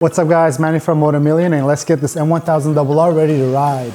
What's up guys, Manny from Motomillion, and let's get this M1000RR ready to ride.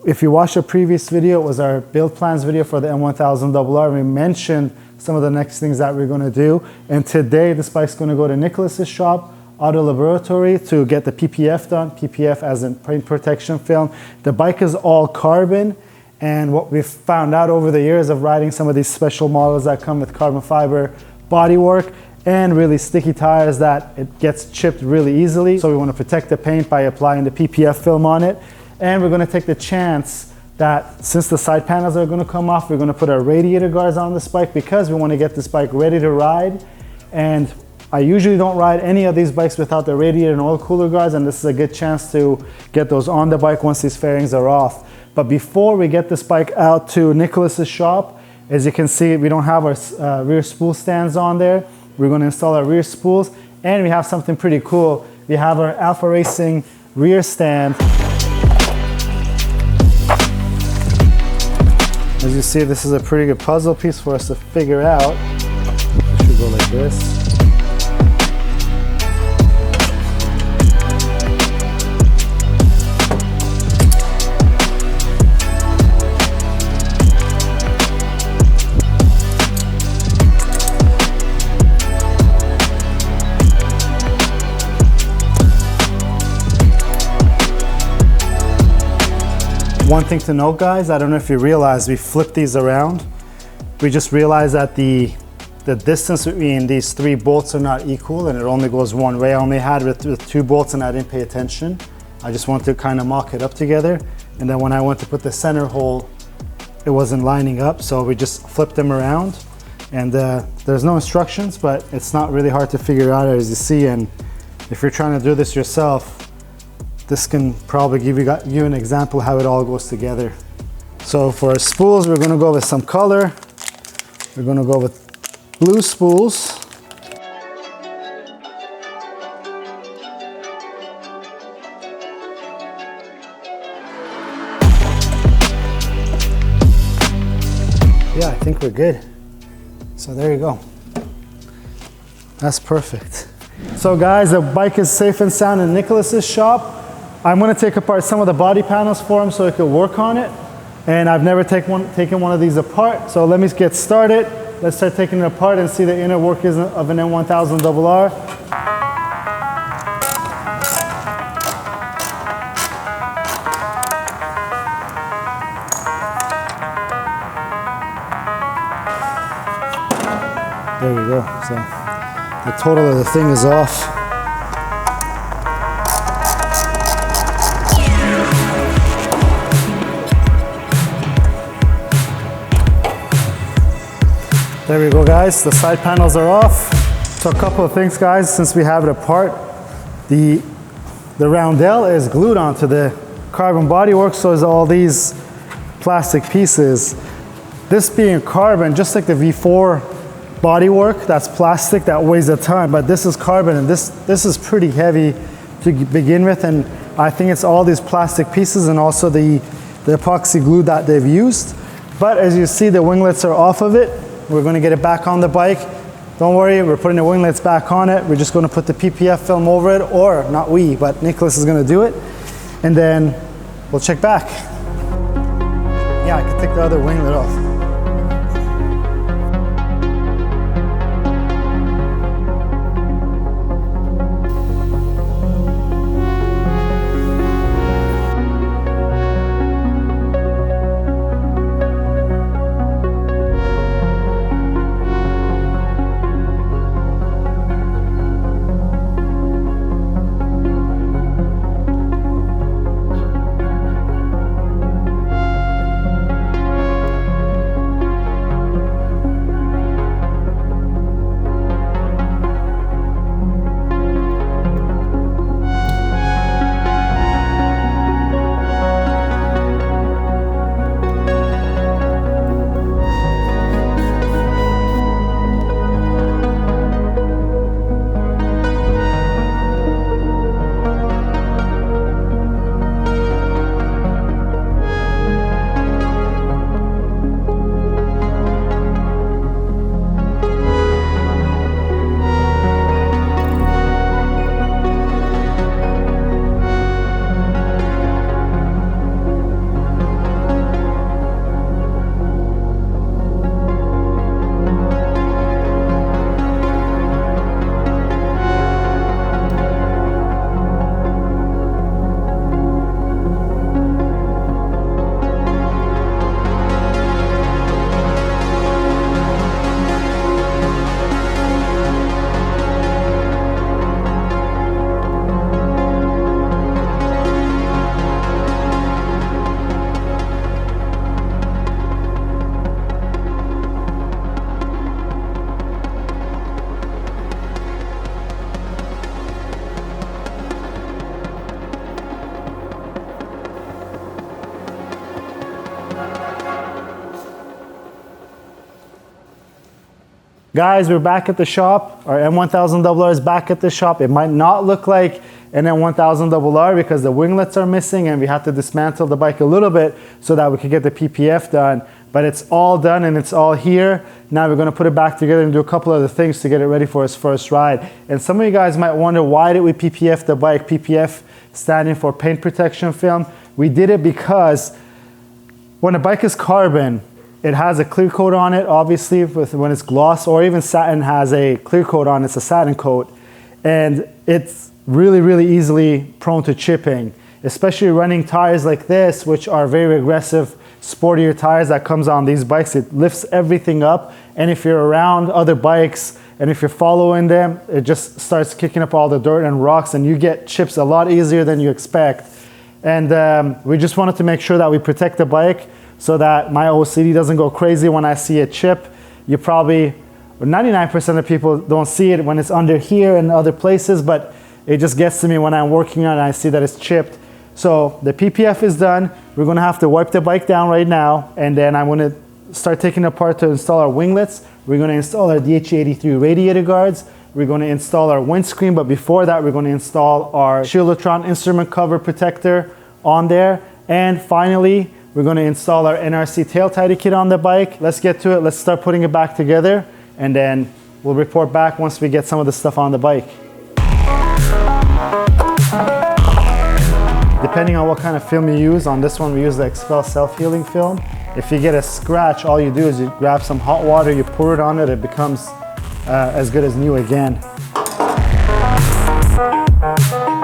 If you watched a previous video, it was our build plans video for the M1000RR. We mentioned some of the next things that we're going to do, and today this bike's going to go to Nicolas's shop, Autolaboratory, to get the PPF done. PPF as in paint protection film. The bike is all carbon. And what we've found out over the years of riding some of these special models that come with carbon fiber bodywork and really sticky tires, that it gets chipped really easily. So we want to protect the paint by applying the PPF film on it. And we're going to take the chance that since the side panels are going to come off, we're going to put our radiator guards on this bike because we want to get this bike ready to ride. And I usually don't ride any of these bikes without the radiator and oil cooler guards, and this is a good chance to get those on the bike once these fairings are off. But before we get this bike out to Nicolas's shop, as you can see, we don't have our rear spool stands on there. We're going to install our rear spools, and we have something pretty cool. We have our Alpha Racing rear stand. As you see, this is a pretty good puzzle piece for us to figure out. It should go like this. One thing to note, guys, I don't know if you realize, we flip these around. We just realized that the distance between these three bolts are not equal and it only goes one way. I only had it with two bolts and I didn't pay attention. I just wanted to kind of mock it up together. And then when I went to put the center hole, it wasn't lining up. So we just flipped them around. And there's no instructions, but it's not really hard to figure out, as you see. And if you're trying to do this yourself, this can probably give you an example how it all goes together. So for our spools, we're going to go with some color. We're going to go with blue spools. Yeah, I think we're good. So there you go. That's perfect. So guys, the bike is safe and sound in Nicolas's shop. I'm going to take apart some of the body panels for him so he can work on it. And I've never taken one of these apart. So let me get started. Let's start taking it apart and see the inner workings of an M1000RR. There we go. So the total of the thing is off. There we go, guys. The side panels are off. So a couple of things, guys, since we have it apart. The roundel is glued onto the carbon bodywork, so is all these plastic pieces. This being carbon, just like the V4 bodywork, that's plastic, that weighs a ton, but this is carbon, and this is pretty heavy to begin with, and I think it's all these plastic pieces and also the epoxy glue that they've used. But as you see, the winglets are off of it. We're going to get it back on the bike. Don't worry, we're putting the winglets back on it. We're just going to put the PPF film over it, or not we, but Nicolas is going to do it. And then we'll check back. Yeah, I can take the other winglet off. Guys, we're back at the shop. Our M1000RR is back at the shop. It might not look like an M1000RR because the winglets are missing and we have to dismantle the bike a little bit so that we can get the PPF done. But it's all done and it's all here. Now we're gonna put it back together and do a couple other things to get it ready for its first ride. And some of you guys might wonder, why did we PPF the bike? PPF standing for paint protection film. We did it because when a bike is carbon, it has a clear coat on it, obviously, when it's gloss, or even satin has a clear coat on it, it's a satin coat. And it's really, really easily prone to chipping, especially running tires like this, which are very aggressive, sportier tires that comes on these bikes. It lifts everything up. And if you're around other bikes and if you're following them, it just starts kicking up all the dirt and rocks and you get chips a lot easier than you expect. And we just wanted to make sure that we protect the bike so that my OCD doesn't go crazy when I see a chip. You probably, 99% of people don't see it when it's under here and other places, but it just gets to me when I'm working on it and I see that it's chipped. So the PPF is done. We're gonna have to wipe the bike down right now, and then I'm gonna start taking it apart to install our winglets. We're gonna install our DH83 radiator guards. We're gonna install our windscreen, but before that, we're gonna install our Shieldotron instrument cover protector on there. And finally, we're gonna install our NRC tail tidy kit on the bike. Let's get to it. Let's start putting it back together, and then we'll report back once we get some of the stuff on the bike. Depending on what kind of film you use, on this one we use the Expel self-healing film. If you get a scratch, all you do is you grab some hot water, you pour it on it, it becomes as good as new again.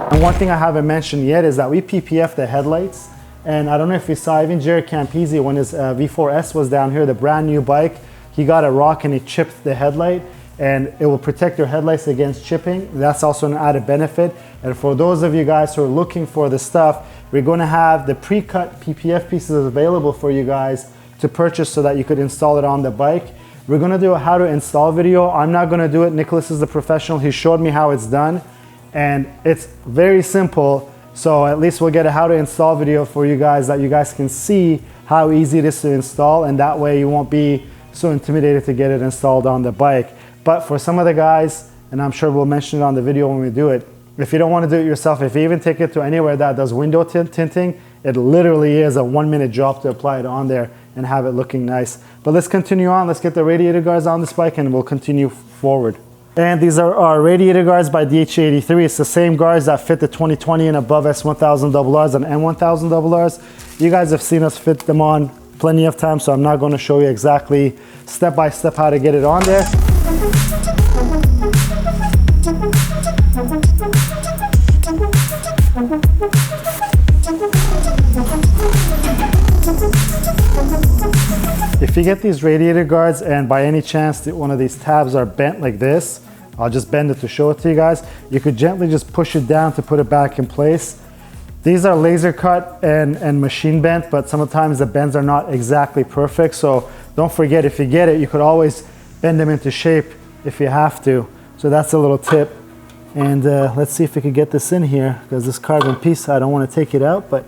And one thing I haven't mentioned yet is that we PPF the headlights. And I don't know if you saw, even Jerry Campisi, when his V4S was down here, the brand new bike, he got a rock and he chipped the headlight, and it will protect your headlights against chipping. That's also an added benefit. And for those of you guys who are looking for the stuff, we're gonna have the pre-cut PPF pieces available for you guys to purchase so that you could install it on the bike. We're gonna do a how to install video. I'm not gonna do it. Nicolas is the professional. He showed me how it's done, and it's very simple. So at least we'll get a how to install video for you guys that you guys can see how easy it is to install, and that way you won't be so intimidated to get it installed on the bike. But for some of the guys, and I'm sure we'll mention it on the video when we do it, if you don't want to do it yourself, if you even take it to anywhere that does window tinting, it literally is a 1-minute job to apply it on there and have it looking nice. But let's continue on. Let's get the radiator guards on this bike and we'll continue forward. And these are our radiator guards by DH83. It's the same guards that fit the 2020 and above S1000RRs and M1000RRs. You guys have seen us fit them on plenty of times, so I'm not going to show you exactly step by step how to get it on there. If you get these radiator guards and by any chance one of these tabs are bent like this, I'll just bend it to show it to you guys. You could gently just push it down to put it back in place. These are laser cut and machine bent, but sometimes the bends are not exactly perfect. So don't forget, if you get it, you could always bend them into shape if you have to. So that's a little tip. And let's see if we could get this in here, because this carbon piece, I don't want to take it out, but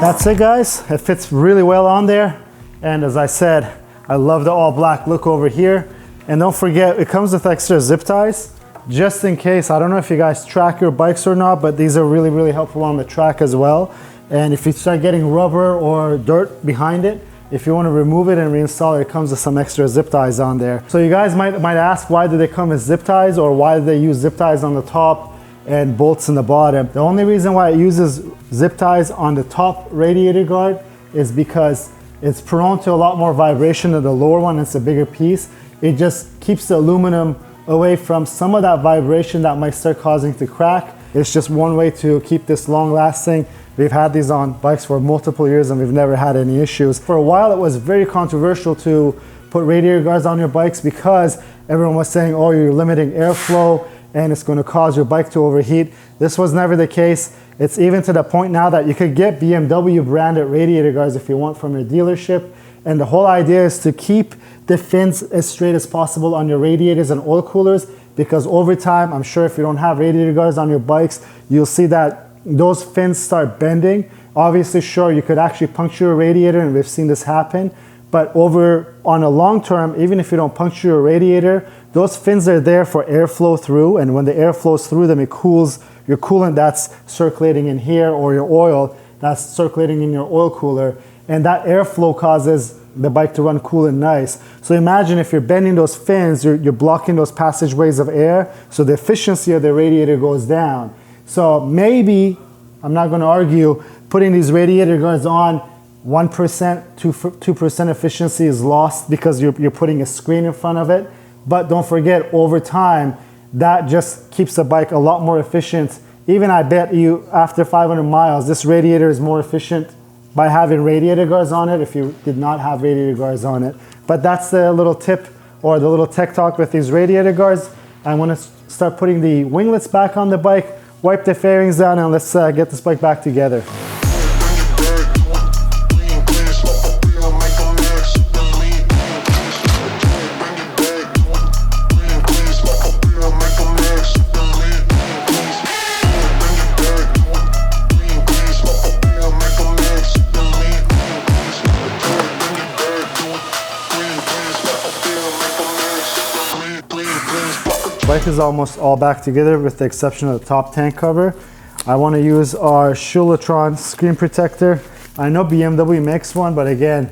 that's it, guys. It fits really well on there. And as I said, I love the all black look over here. And don't forget, it comes with extra zip ties, just in case. I don't know if you guys track your bikes or not, but these are really, really helpful on the track as well. And if you start getting rubber or dirt behind it, if you want to remove it and reinstall it, it comes with some extra zip ties on there. So you guys might ask, why do they come with zip ties, or why do they use zip ties on the top and bolts in the bottom? The only reason why it uses zip ties on the top radiator guard is because it's prone to a lot more vibration than the lower one. It's a bigger piece. It just keeps the aluminum away from some of that vibration that might start causing to crack. It's just one way to keep this long lasting. We've had these on bikes for multiple years and we've never had any issues. For a while it was very controversial to put radiator guards on your bikes because everyone was saying, oh, you're limiting airflow and it's going to cause your bike to overheat. This was never the case. It's even to the point now that you could get BMW branded radiator guards if you want from your dealership. And the whole idea is to keep the fins as straight as possible on your radiators and oil coolers, because over time, I'm sure if you don't have radiator guards on your bikes, you'll see that those fins start bending. Obviously, sure, you could actually puncture a radiator, and we've seen this happen, but on a long term, even if you don't puncture a radiator, those fins are there for airflow through, and when the air flows through them, it cools your coolant that's circulating in here, or your oil that's circulating in your oil cooler, and that airflow causes the bike to run cool and nice. So imagine if you're bending those fins, you're blocking those passageways of air, so the efficiency of the radiator goes down. So maybe, I'm not going to argue, putting these radiator guards on, 1%, 2% efficiency is lost because you're putting a screen in front of it. But don't forget, over time, that just keeps the bike a lot more efficient. Even I bet you after 500 miles, this radiator is more efficient by having radiator guards on it if you did not have radiator guards on it. But that's the little tip or the little tech talk with these radiator guards. I want to start putting the winglets back on the bike, wipe the fairings down, and let's get this bike back together. Bike is almost all back together with the exception of the top tank cover. I want to use our Schulatron screen protector. I know BMW makes one, but again,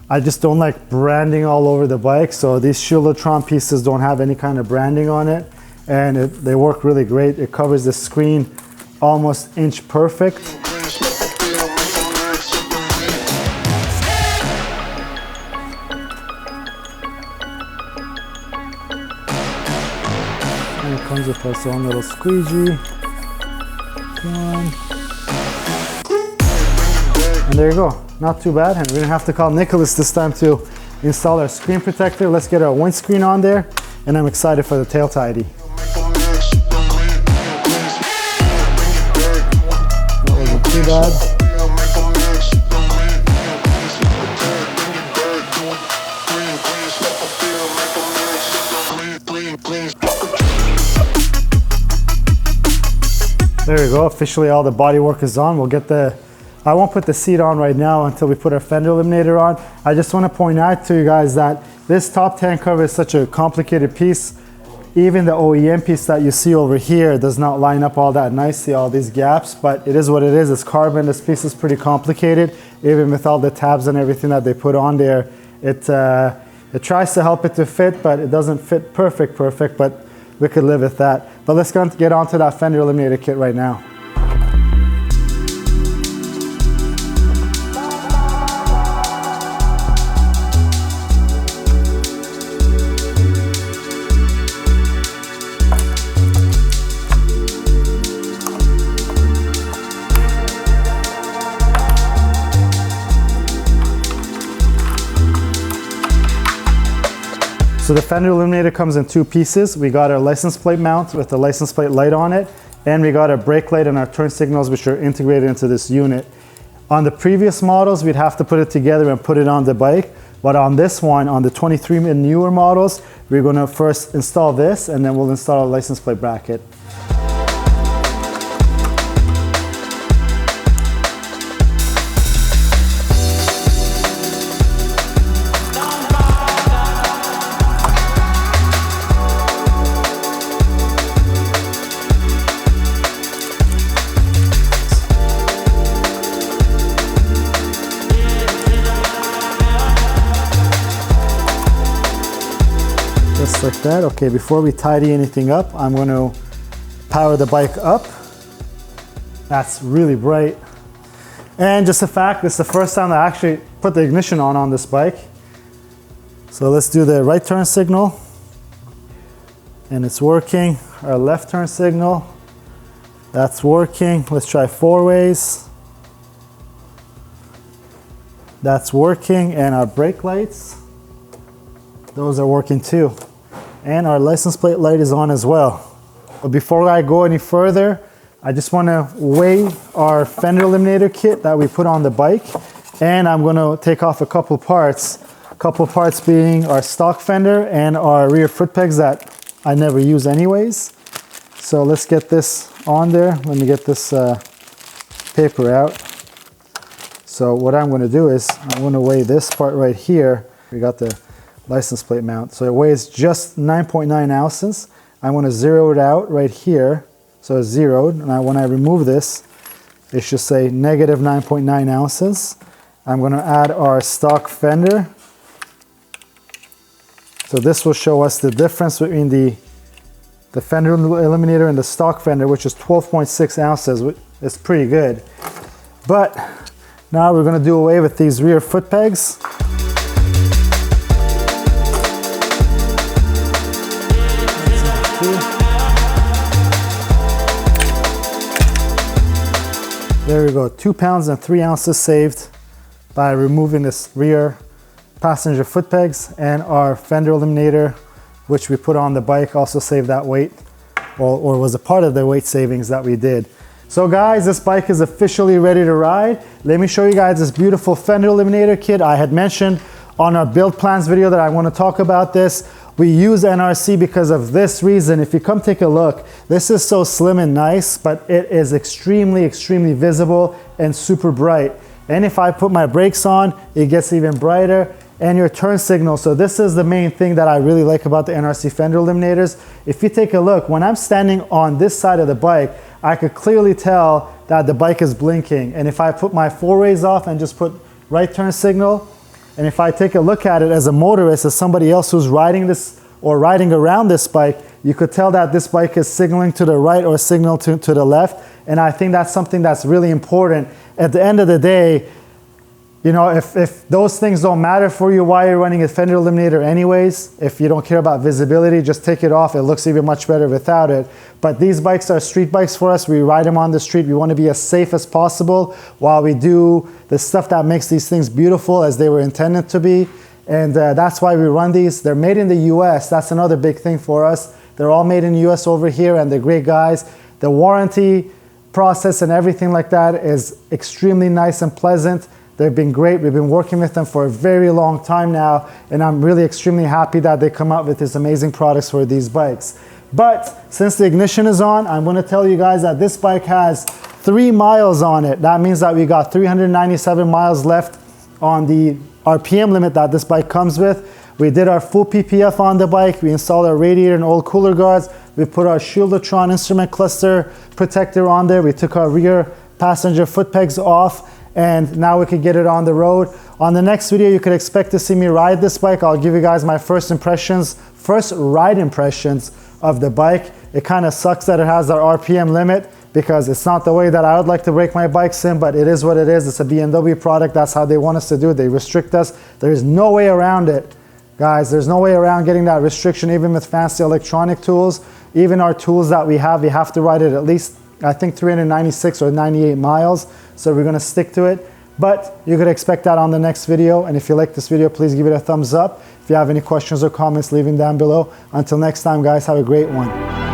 I just don't like branding all over the bike. So these Schulatron pieces don't have any kind of branding on it, and they work really great. It covers the screen almost inch perfect. And it comes with its own little squeegee. One. And there you go. Not too bad. And we're gonna have to call Nicolas this time to install our screen protector. Let's get our windscreen on there. And I'm excited for the tail tidy. That wasn't too bad. There we go, officially all the bodywork is on. We'll get I won't put the seat on right now until we put our fender eliminator on. I just want to point out to you guys that this top tank cover is such a complicated piece. Even the OEM piece that you see over here does not line up all that nicely, all these gaps, but it is what it is. It's carbon. This piece is pretty complicated. Even with all the tabs and everything that they put on there, it tries to help it to fit, but it doesn't fit perfect, but we could live with that. But let's get onto that fender eliminator kit right now. So the fender eliminator comes in two pieces. We got our license plate mount with the license plate light on it, and we got our brake light and our turn signals, which are integrated into this unit. On the previous models, we'd have to put it together and put it on the bike. But on this one, on the 23 and newer models, we're gonna first install this, and then we'll install a license plate bracket. Just like that. Okay, before we tidy anything up, I'm going to power the bike up. That's really bright. And just a fact, this is the first time I actually put the ignition on this bike. So let's do the right turn signal. And it's working. Our left turn signal. That's working. Let's try 4 ways. That's working. And our brake lights, those are working too. And our license plate light is on as well. But before I go any further, I just want to weigh our fender eliminator kit that we put on the bike. And I'm going to take off a couple parts couple parts being our stock fender and our rear foot pegs that I never use anyways. So let's get this on there. Let me get this paper out. So what I'm going to do is I'm going to weigh this part right here. We got the license plate mount. So it weighs just 9.9 ounces. I'm going to zero it out right here. So it's zeroed. And when I remove this, it should say negative 9.9 ounces. I'm going to add our stock fender. So this will show us the difference between the fender eliminator and the stock fender, which is 12.6 ounces. It's pretty good. But now we're going to do away with these rear foot pegs. There we go, 2 pounds and 3 ounces saved by removing this rear passenger foot pegs, and our fender eliminator, which we put on the bike, also saved that weight, or was a part of the weight savings that we did. So guys, this bike is officially ready to ride. Let me show you guys this beautiful fender eliminator kit. I had mentioned on our build plans video that I want to talk about this. We use NRC because of this reason. If you come take a look, this is so slim and nice, but it is extremely, extremely visible and super bright. And if I put my brakes on, it gets even brighter, and your turn signal. So this is the main thing that I really like about the NRC fender eliminators. If you take a look, when I'm standing on this side of the bike, I could clearly tell that the bike is blinking. And if I put my four-ways off and just put right turn signal, and if I take a look at it as a motorist, as somebody else who's riding this or riding around this bike, you could tell that this bike is signaling to the right or signal to the left. And I think that's something that's really important. At the end of the day, you know, if those things don't matter for you while you're running a fender eliminator anyways, if you don't care about visibility, just take it off. It looks even much better without it. But these bikes are street bikes for us. We ride them on the street. We want to be as safe as possible while we do the stuff that makes these things beautiful as they were intended to be. And that's why we run these. They're made in the US. That's another big thing for us. They're all made in the US over here, and they're great guys. The warranty process and everything like that is extremely nice and pleasant. They've been great. We've been working with them for a very long time now, and I'm really extremely happy that they come out with these amazing products for these bikes. But since the ignition is on, I'm going to tell you guys that this bike has 3 miles on it. That means that we got 397 miles left on the RPM limit that this bike comes with. We did our full PPF on the bike. We installed our radiator and all cooler guards. We put our Shieldatron instrument cluster protector on there. We took our rear passenger foot pegs off, and now we can get it on the road. On the next video, you could expect to see me ride this bike. I'll give you guys my first ride impressions of the bike. It kind of sucks that it has that RPM limit because it's not the way that I would like to break my bikes in, but it is what it is. It's a BMW product. That's how they want us to do it. They restrict us. There is no way around it, guys. There's no way around getting that restriction, even with fancy electronic tools. Even our tools that we have to ride it at least, I think, 396 or 98 miles. So we're gonna stick to it. But you could expect that on the next video. And if you like this video, please give it a thumbs up. If you have any questions or comments, leave them down below. Until next time, guys, have a great one.